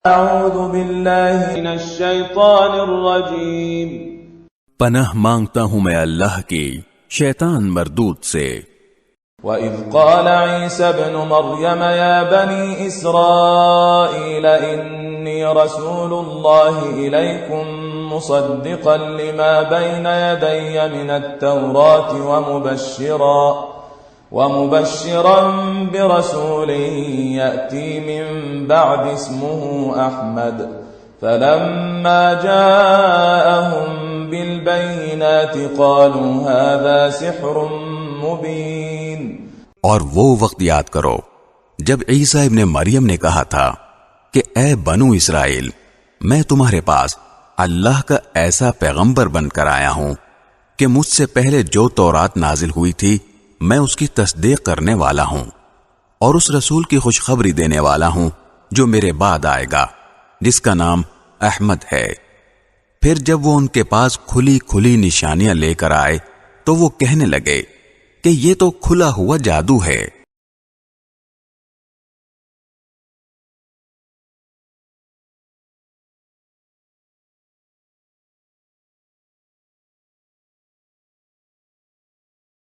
اعوذ باللہ من الشیطان الرجیم پناہ مانگتا ہوں میں اللہ کی شیطان مردود سے۔ وَإِذْ قَالَ عِيسَى ابْنُ مَرْيَمَ يَا بَنِي إِسْرَائِيلَ إِنِّي رَسُولُ اللَّهِ إِلَيْكُمْ مُصَدِّقًا لِمَا بَيْنَ يَدَيَّ مِنَ التَّوْرَاةِ وَمُبَشِّرًا بِرَسُولٍ يَأْتِي مِن بَعْدِ اسْمُهُ أَحْمَدُ فَلَمَّا جَاءَهُم بِالْبَيِّنَاتِ قَالُوا هَذَا سِحْرٌ مُبِينٌ۔ اور وہ وقت یاد کرو جب عیسیٰ ابن مریم نے کہا تھا کہ اے بنو اسرائیل، میں تمہارے پاس اللہ کا ایسا پیغمبر بن کر آیا ہوں کہ مجھ سے پہلے جو تورات نازل ہوئی تھی میں اس کی تصدیق کرنے والا ہوں، اور اس رسول کی خوشخبری دینے والا ہوں جو میرے بعد آئے گا، جس کا نام احمد ہے۔ پھر جب وہ ان کے پاس کھلی کھلی نشانیاں لے کر آئے تو وہ کہنے لگے کہ یہ تو کھلا ہوا جادو ہے۔